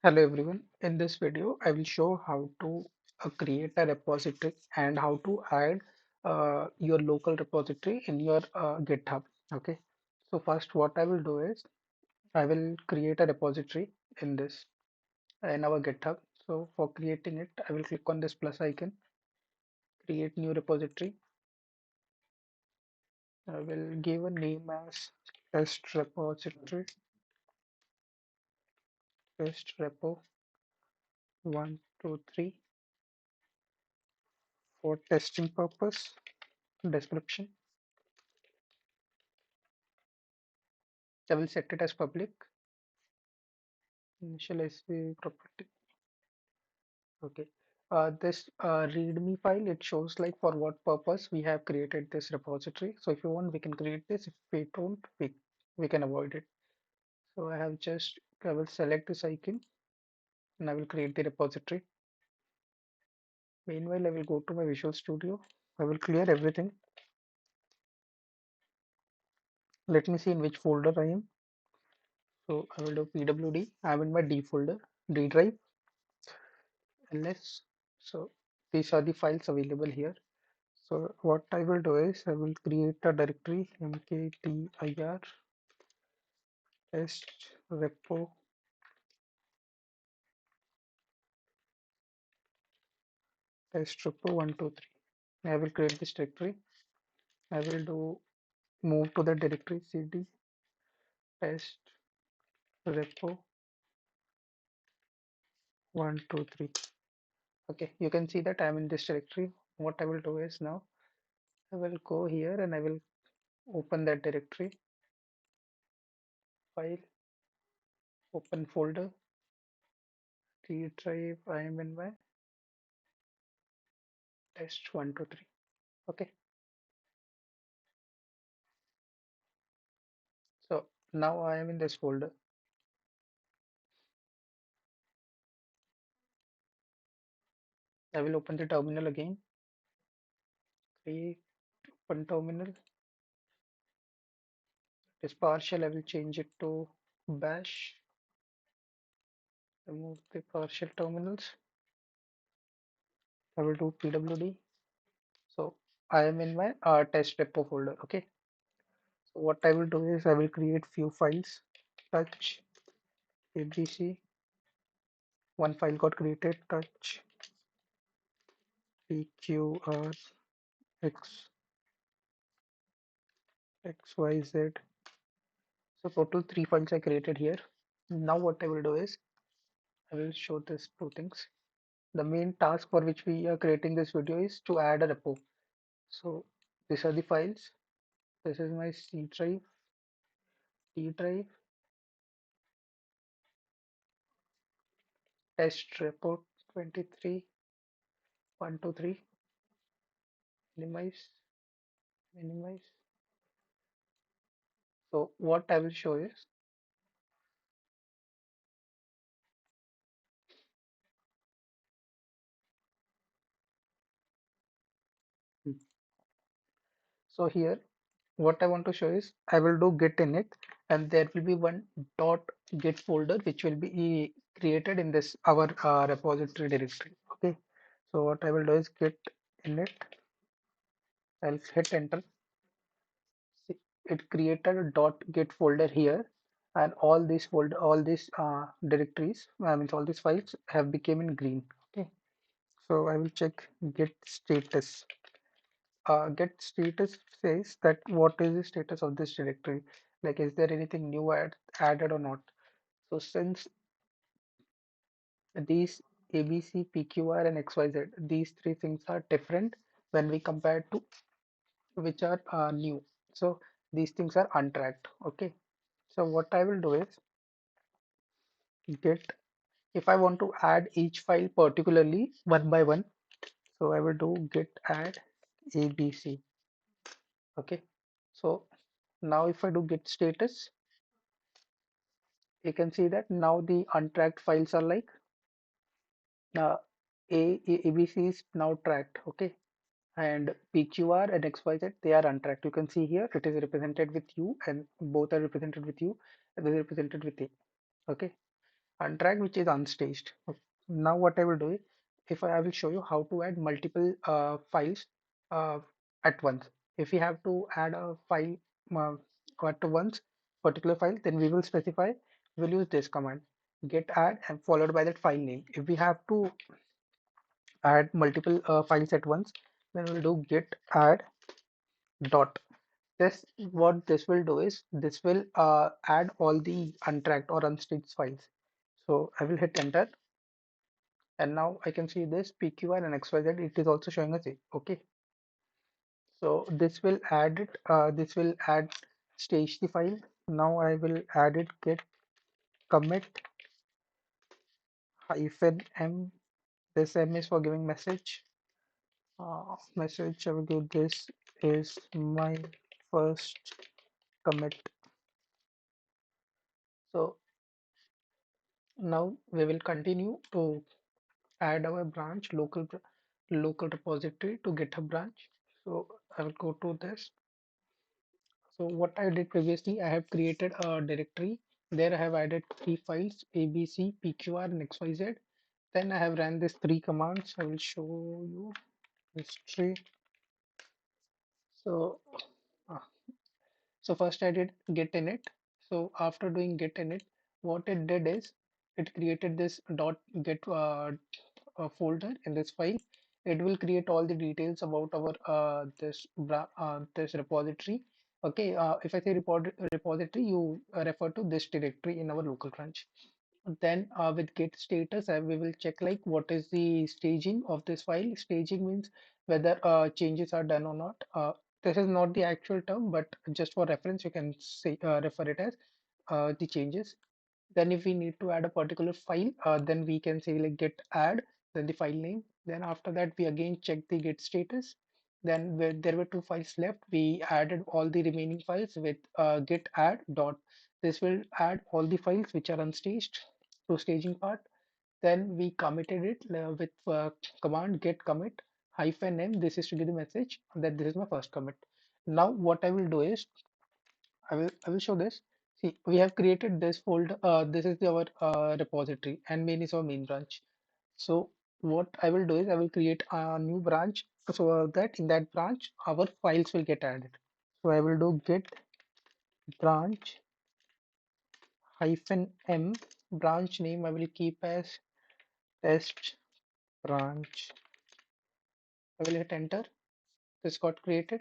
Hello everyone. In this video, I will show how to create a repository and how to add your local repository in your GitHub. Okay. So first, what I will do is I will create a repository in this in our GitHub. So for creating it, I will click on this plus icon, create new repository. I will give a name as test repository, test repo 123 for testing purpose. Description. I will set it as public. Initialize the property. Okay. This README file, it shows like for what purpose we have created this repository. So if you want, we can create this. If we don't, we can avoid it. So I will select this icon and I will create the repository. Meanwhile, I will go to my Visual Studio. I will clear everything. Let me see in which folder I am. So I will do pwd. I'm in my D folder, D drive, ls. So these are the files available here. So what I will do is I will create a directory mkdir test repo test repo 123. I will create this directory. I will do move to the directory cd test repo 123. Okay, you can see that I'm in this directory. What I will do is now I will go here and I will open that directory file, open folder, C drive. I am in my test 123. Okay, so now I am in this folder. I will open the terminal again. Create open terminal. This partial, I will change it to bash. Remove the partial terminals. I will do pwd. So I am in my test repo folder. Okay. So what I will do is I will create few files. Touch abc. One file got created. Touch pqr x xyz. So total three files I created here. Now what I will do is I will show this two things. The main task for which we are creating this video is to add a repo. So these are the files. This is my C drive, D drive, test report 23, 123, minimize, minimize. So what I will show is, hmm, so here what I want to show is I will do git init and there will be one dot git folder which will be created in this our repository directory. Okay. So what I will do is git init. I'll hit enter. See, it created a .git folder here, and all these directories, I mean all these files have become in green. Okay, so I will check git status. Git status says that what is the status of this directory? Like, is there anything new added or not? So since these ABC, PQR, and XYZ, these three things are different when we compare to which are new. So these things are untracked. Okay. So what I will do is git, if I want to add each file particularly one by one, so I will do git add ABC. Okay. So now if I do git status, you can see that now the untracked files are like uh, ABC is now tracked. Okay. And PQR and XYZ, they are untracked. You can see here it is represented with U and both are represented with U and they are represented with A. Okay. untracked, which is unstaged. Okay. Now what I will do is, if I will show you how to add multiple files uh, at once. If we have to add a file uh, at once, particular file, then we will specify, we'll use this command, get add and followed by that file name. If we have to add multiple files at once, then we'll do get add dot. This what this will do is this will add all the untracked or unstaged files. So I will hit enter, and now I can see this PQR and XYZ. It is also showing us it. Okay, so this will add it. This will add stage the file. Now I will add it get commit hyphen m. This m is for giving message. Message I will give this is my first commit. So now we will continue to add our branch local repository to GitHub branch. So I will go to this. So what I did previously, I have created a directory. There I have added three files ABC, PQR, and XYZ. Then I have ran these three commands. I will show you history. So uh, so first I did get init. So after doing get init, what it did is it created this dot get folder in this file. It will create all the details about our this repository. Okay, if I say repository, you refer to this directory in our local branch. Then with get status, we will check like what is the staging of this file. Staging means whether changes are done or not. This is not the actual term, but just for reference, you can say refer it as the changes. Then if we need to add a particular file, then we can say like get add, then the file name. Then after that, we again check the get status. Then where there were two files left, we added all the remaining files with get add dot. This will add all the files which are unstaged to staging part. Then we committed it with command get commit hyphen m. This is to give the message that this is my first commit. Now what I will do is I will show this. See, we have created this folder. This is our repository, and main is our main branch. So what I will do is I will create a new branch so that in that branch our files will get added. So I will do get branch hyphen m. Branch name I will keep as test branch. I will hit enter. This got created.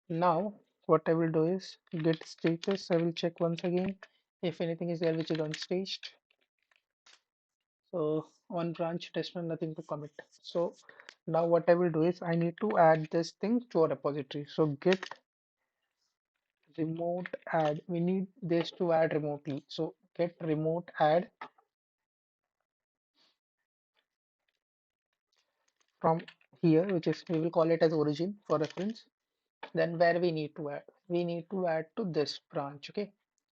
Now what I will do is get status. I will check once again if anything is there which is unstaged. So on branch tester, nothing to commit. So now what I will do is I need to add this thing to a repository. So git remote add. We need this to add remotely. So get remote add from here, which is we will call it as origin for reference. Then where we need to add? We need to add to this branch. Okay.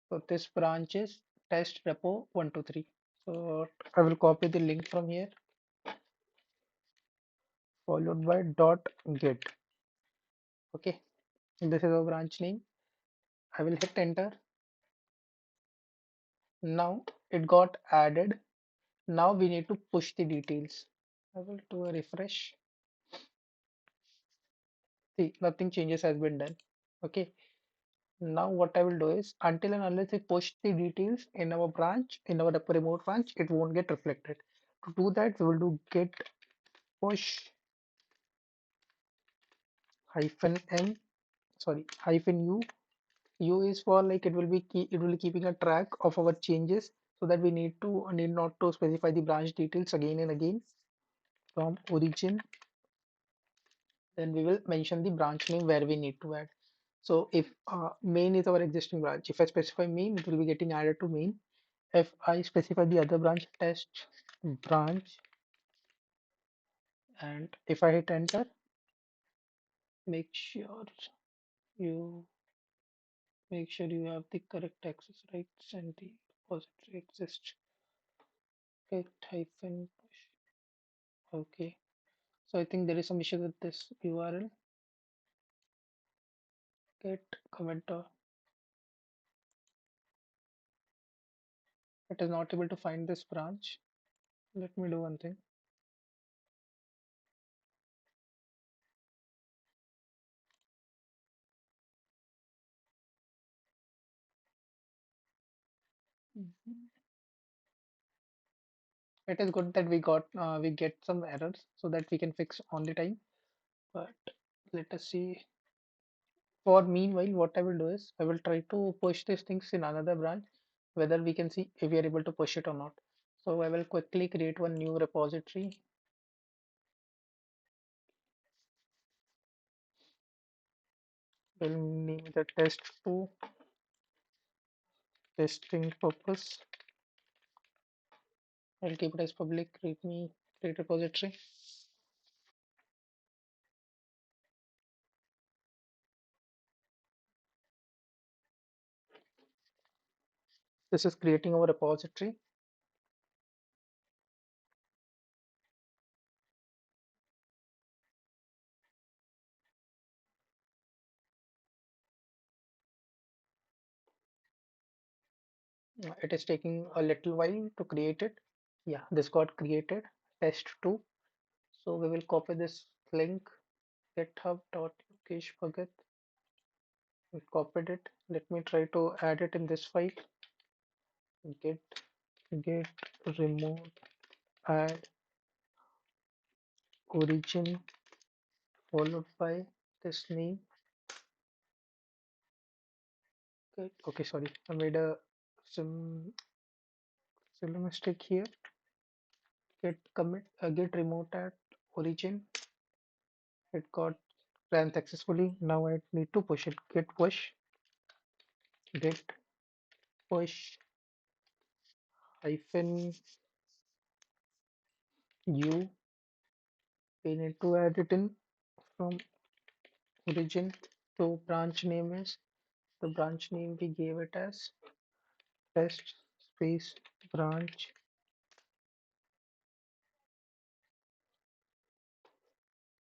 So this branch is test repo 123. So I will copy the link from here followed by dot git. Okay. This is our branch name. I will hit enter. Now it got added. Now we need to push the details. I will do a refresh. See, nothing changes has been done. Okay. Now what I will do is until and unless we push the details in our branch, in our remote branch, it won't get reflected. To do that, we will do get push hyphen m, sorry, hyphen u. U is for like it will be keeping a track of our changes so that we need not to specify the branch details again and again from origin. Then we will mention the branch name where we need to add. So if main is our existing branch, if I specify main, it will be getting added to main. If I specify the other branch, test branch, and if I hit enter, make sure you you have the correct access rights and the repository exists. Get hyphen push. Okay. So I think there is some issue with this URL. Get commit It is not able to find this branch. Let me do one thing. Mhm. It is good that we get some errors so that we can fix on the time. But let us see. For meanwhile, what I will do is I will try to push these things in another branch, whether we can see if we are able to push it or not. So I will quickly create one new repository. We'll name the test to testing purpose. I'll keep it as public. Readme create repository. This is creating our repository. It is taking a little while to create it. Yeah, this got created. Test 2. So we will copy this link github.lokesh bhagat. We copied it. Let me try to add it in this file. Git git remote add origin followed by this name. Git. Okay, sorry, I made a some silly mistake here. Git commit git remote add origin. It got ran successfully. Now I need to push it. Git push hyphen u. We need to add it in from origin. So branch name is the branch name we gave it as test space branch.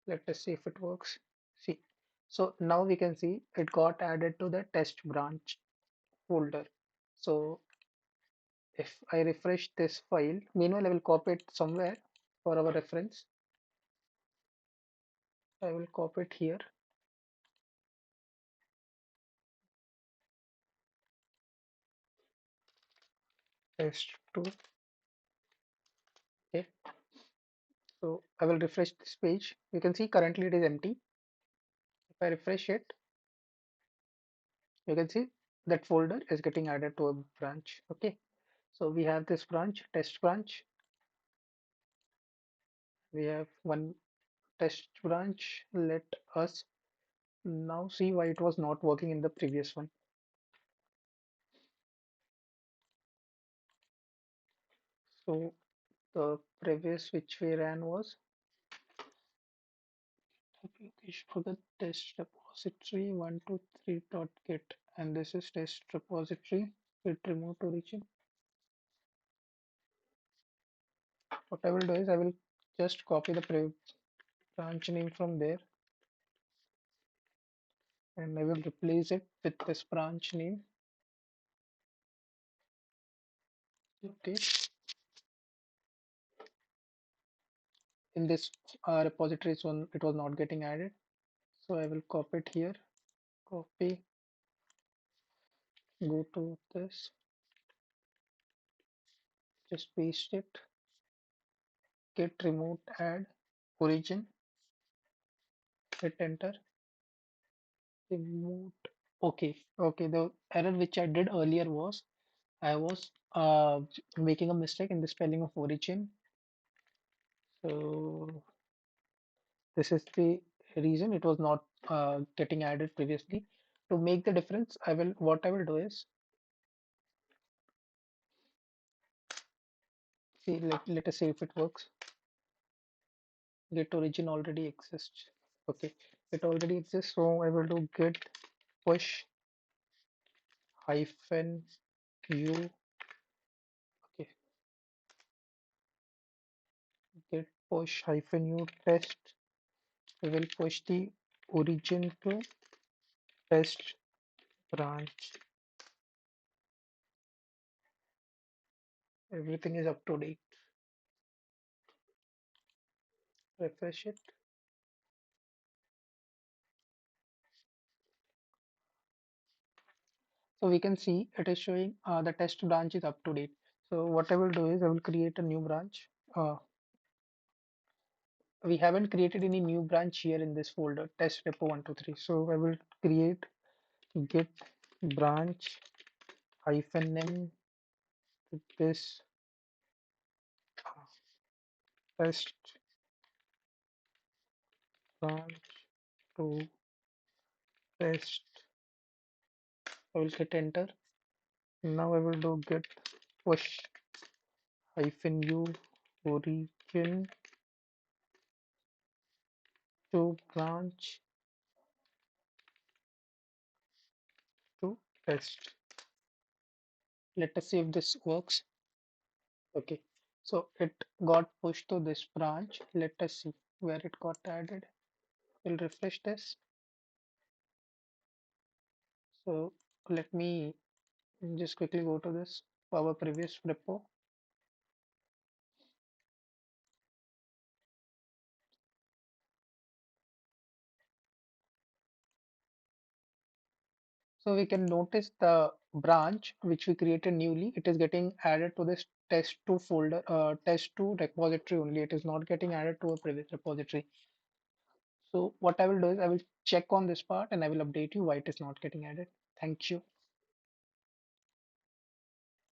Let us see if it works. See, so now we can see it got added to the test branch folder. So if I refresh this file, meanwhile I will copy it somewhere for our reference. I will copy it here. Test 2. Okay, so I will refresh this page. You can see currently it is empty. If I refresh it, you can see that folder is getting added to a branch. Okay, so we have this branch, test branch. We have one test branch. Let us now see why it was not working in the previous one. So the previous which we ran was forget test repository 123.git, and this is test repository git remote origin. What I will do is I will just copy the branch name from there and I will replace it with this branch name. Okay, in this repository so it was not getting added, so I will copy it here. Copy, go to this, just paste it, git remote add origin, hit enter, remote. Okay, the error which I did earlier was I was making a mistake in the spelling of origin. So this is the reason it was not getting added previously. To make the difference, what I will do is see, let us see if it works. Git origin already exists. Okay, it already exists, so I will do git push hyphen u. Okay, git push hyphen u test. We will push the origin to test branch. Everything is up to date. Refresh it. So we can see it is showing the test branch is up to date. So what I will do is I will create a new branch. We haven't created any new branch here in this folder, test repo 123. So I will create git branch hyphen m to this test branch to test. I will hit enter. Now I will do git push hyphen u origin to branch to test. Let us see if this works. Okay, so it got pushed to this branch. Let us see where it got added. We'll refresh this. So let me just quickly go to this our previous repo. So we can notice the branch which we created newly. It is getting added to this test2 folder, test2 repository only. It is not getting added to a previous repository. So what I will do is I will check on this part and I will update you why it is not getting added. Thank you.